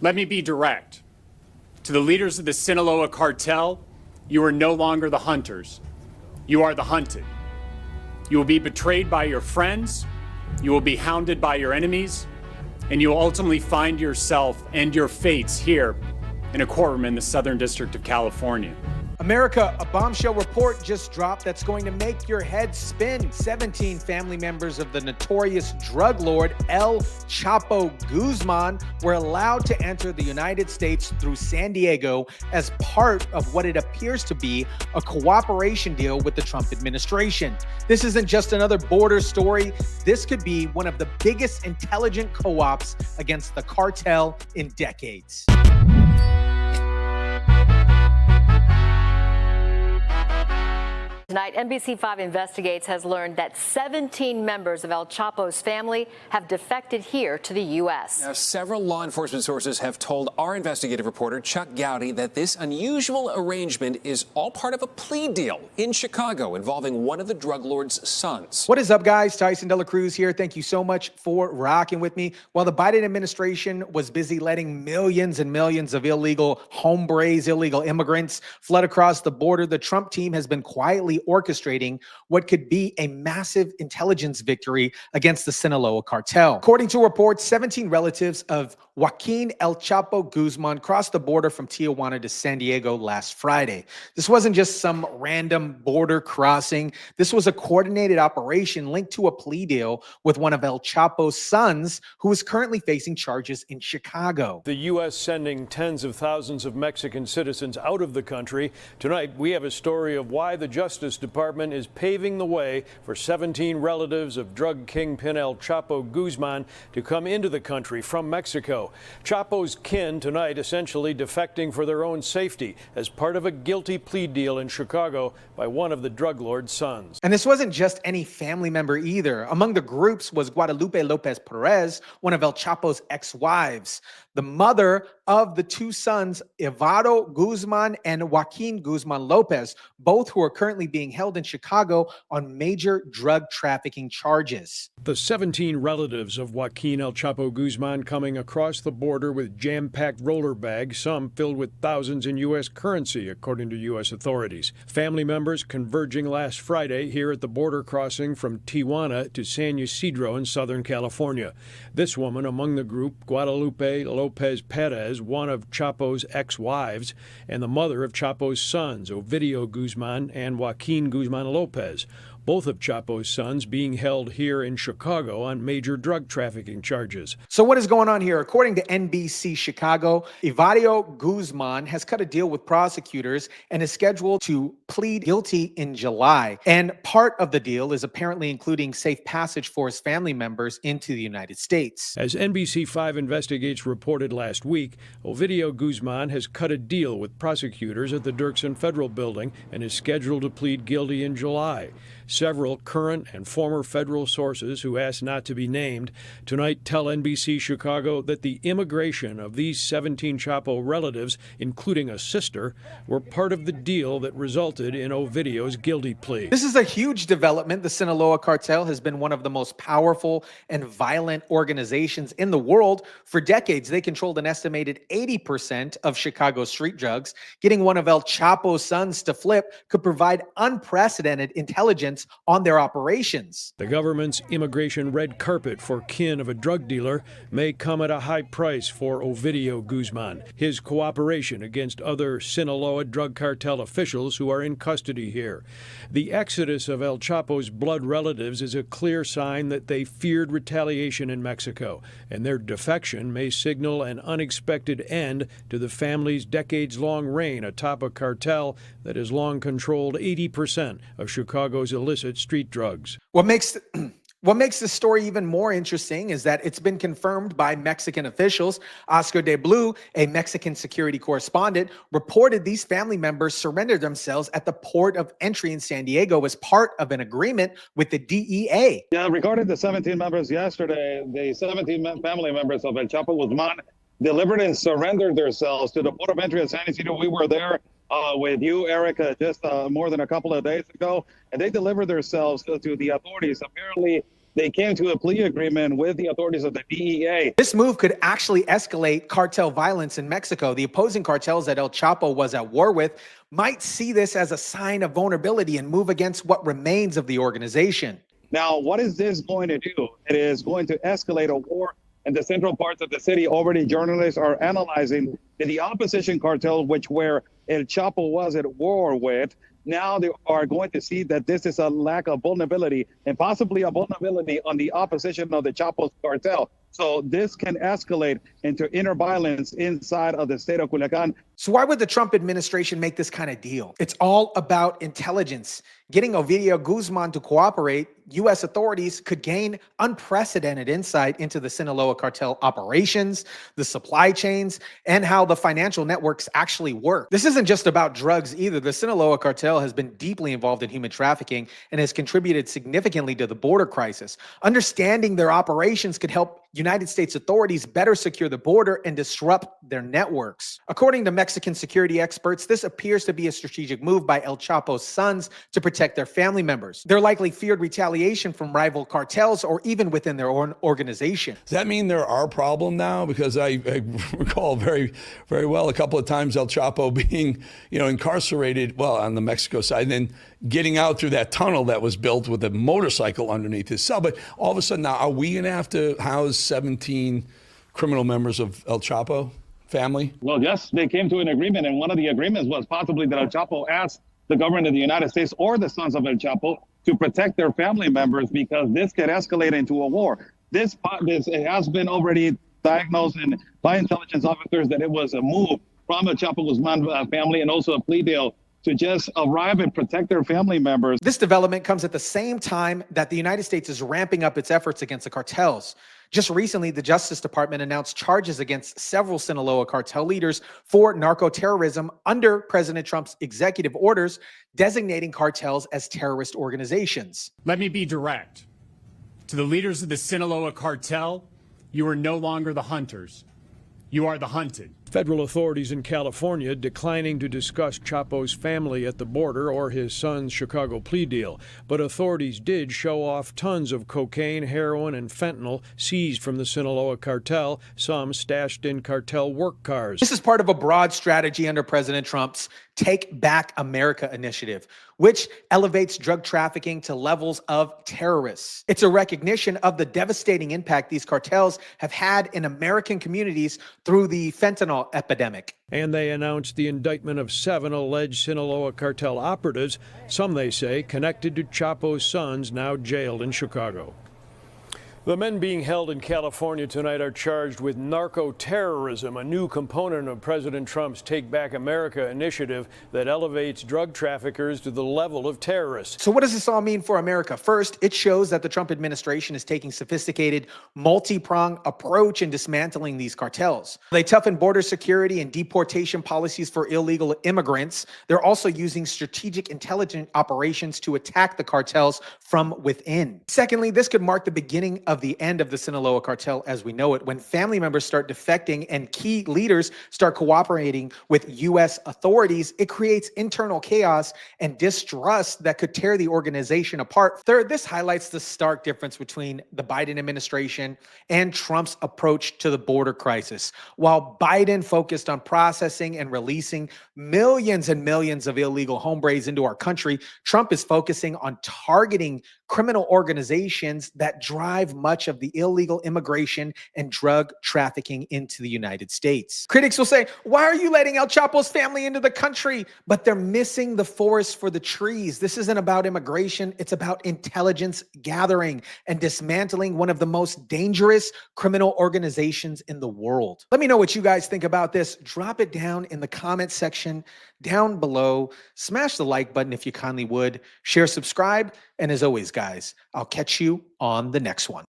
Let me be direct. To the leaders of the Sinaloa cartel, you are no longer the hunters. You are the hunted. You will be betrayed by your friends, you will be hounded by your enemies, and you will ultimately find yourself and your fates here in a courtroom in the Southern District of California. America, a bombshell report just dropped that's going to make your head spin. 17 family members of the notorious drug lord El Chapo Guzmán were allowed to enter the United States through San Diego as part of what it appears to be a cooperation deal with the Trump administration. This isn't just another border story. This could be one of the biggest intelligent co-ops against the cartel in decades. Tonight, NBC5 Investigates has learned that 17 members of El Chapo's family have defected here to the U.S. Now, several law enforcement sources have told our investigative reporter, Chuck Gowdy, that this unusual arrangement is all part of a plea deal in Chicago involving one of the drug lord's sons. What is up, guys? Tyson Dela Cruz here. Thank you so much for rocking with me. While the Biden administration was busy letting millions and millions of illegal hombres, illegal immigrants flood across the border, the Trump team has been quietly orchestrating what could be a massive intelligence victory against the Sinaloa cartel. According to reports, 17 relatives of Joaquin El Chapo Guzmán crossed the border from Tijuana to San Diego last Friday. This wasn't just some random border crossing. This was a coordinated operation linked to a plea deal with one of El Chapo's sons, who is currently facing charges in Chicago. The U.S. sending tens of thousands of Mexican citizens out of the country. Tonight, we have a story of why the Justice Department is paving the way for 17 relatives of drug kingpin El Chapo Guzmán to come into the country from Mexico. Chapo's kin tonight essentially defecting for their own safety as part of a guilty plea deal in Chicago by one of the drug lord's sons. And this wasn't just any family member either. Among the groups was Guadalupe Lopez Perez, one of El Chapo's ex-wives. The mother of the two sons, Evaro Guzmán and Joaquin Guzmán Lopez, both who are currently being held in Chicago on major drug trafficking charges. The 17 relatives of Joaquin El Chapo Guzmán coming across the border with jam-packed roller bags, some filled with thousands in U.S. currency, according to U.S. authorities. Family members converging last Friday here at the border crossing from Tijuana to San Ysidro in Southern California. This woman among the group, Guadalupe Lopez Perez, one of Chapo's ex-wives, and the mother of Chapo's sons, Ovidio Guzmán and Joaquin Guzmán Lopez, both of Chapo's sons being held here in Chicago on major drug trafficking charges. So what is going on here? According to NBC Chicago, Ovidio Guzmán has cut a deal with prosecutors and is scheduled to plead guilty in July. And part of the deal is apparently including safe passage for his family members into the United States. As NBC5 Investigates reported last week, Ovidio Guzmán has cut a deal with prosecutors at the Dirksen Federal Building and is scheduled to plead guilty in July. Several current and former federal sources who asked not to be named tonight tell NBC Chicago that the immigration of these 17 Chapo relatives, including a sister, were part of the deal that resulted in Ovidio's guilty plea. This is a huge development. The Sinaloa cartel has been one of the most powerful and violent organizations in the world. For decades, they controlled an estimated 80% of Chicago's street drugs. Getting one of El Chapo's sons to flip could provide unprecedented intelligence on their operations. The government's immigration red carpet for kin of a drug dealer may come at a high price for Ovidio Guzmán. His cooperation against other Sinaloa drug cartel officials who are in custody here. The exodus of El Chapo's blood relatives is a clear sign that they feared retaliation in Mexico, and their defection may signal an unexpected end to the family's decades-long reign atop a cartel that has long controlled 80% of Chicago's illicit street drugs. What makes this story even more interesting is that it's been confirmed by Mexican officials. Oscar de Blue, a Mexican security correspondent, reported these family members surrendered themselves at the port of entry in San Diego as part of an agreement with the DEA. Yeah, regarding the 17 members yesterday, the 17 family members of El Chapo Guzmán delivered and surrendered themselves to the port of entry in San Diego. We were there with you, Erica, just more than a couple of days ago, and they delivered themselves to the authorities. Apparently, they came to a plea agreement with the authorities of the DEA. This move could actually escalate cartel violence in Mexico. The opposing cartels that El Chapo was at war with might see this as a sign of vulnerability and move against what remains of the organization. Now, what is this going to do? It is going to escalate a war in the central parts of the city. Already journalists are analyzing that the opposition cartel, where El Chapo was at war with, now they are going to see that this is a lack of vulnerability and possibly a vulnerability on the opposition of the Chapo's cartel. So this can escalate into inner violence inside of the state of Culiacan. So why would the Trump administration make this kind of deal? It's all about intelligence. Getting Ovidio Guzmán to cooperate, U.S. authorities could gain unprecedented insight into the Sinaloa cartel operations, the supply chains, and how the financial networks actually work. This isn't just about drugs either. The Sinaloa cartel has been deeply involved in human trafficking and has contributed significantly to the border crisis. Understanding their operations could help United States authorities better secure the border and disrupt their networks. According to Mexican security experts, this appears to be a strategic move by El Chapo's sons to protect their family members. They're likely feared retaliation from rival cartels or even within their own organization. Does that mean they're our problem now? Because I recall very, very well a couple of times El Chapo being, incarcerated, on the Mexico side, and then getting out through that tunnel that was built with a motorcycle underneath his cell. But all of a sudden now, are we going to have to house 17 criminal members of El Chapo family? Well, yes, they came to an agreement, and one of the agreements was possibly that El Chapo asked the government of the United States or the sons of El Chapo to protect their family members because this could escalate into a war. It has been already diagnosed by intelligence officers that it was a move from the Chapo Guzmán family and also a plea deal to just arrive and protect their family members. This development comes at the same time that the United States is ramping up its efforts against the cartels. Just recently, the Justice Department announced charges against several Sinaloa cartel leaders for narco-terrorism under President Trump's executive orders designating cartels as terrorist organizations. Let me be direct. To the leaders of the Sinaloa cartel, you are no longer the hunters. You are the hunted. Federal authorities in California declining to discuss Chapo's family at the border or his son's Chicago plea deal. But authorities did show off tons of cocaine, heroin, and fentanyl seized from the Sinaloa cartel, some stashed in cartel work cars. This is part of a broad strategy under President Trump's Take Back America initiative, which elevates drug trafficking to levels of terrorists. It's a recognition of the devastating impact these cartels have had in American communities through the fentanyl epidemic. And they announced the indictment of 7 alleged Sinaloa cartel operatives, some they say connected to Chapo's sons now jailed in Chicago. The men being held in California tonight are charged with narco-terrorism, a new component of President Trump's Take Back America initiative that elevates drug traffickers to the level of terrorists. So what does this all mean for America? First, it shows that the Trump administration is taking sophisticated, multi-pronged approach in dismantling these cartels. They toughen border security and deportation policies for illegal immigrants. They're also using strategic intelligence operations to attack the cartels from within. Secondly, this could mark the beginning of the end of the Sinaloa cartel as we know it, when family members start defecting and key leaders start cooperating with U.S. authorities. It creates internal chaos and distrust that could tear the organization apart. Third, this highlights the stark difference between the Biden administration and Trump's approach to the border crisis. While Biden focused on processing and releasing millions and millions of illegal hombres into our country, Trump is focusing on targeting criminal organizations that drive much of the illegal immigration and drug trafficking into the United States. Critics will say, why are you letting El Chapo's family into the country? But they're missing the forest for the trees. This isn't about immigration. It's about intelligence gathering and dismantling one of the most dangerous criminal organizations in the world. Let me know what you guys think about this. Drop it down in the comment section down below. Smash the like button if you kindly would. Share, subscribe. And as always, guys, I'll catch you on the next one.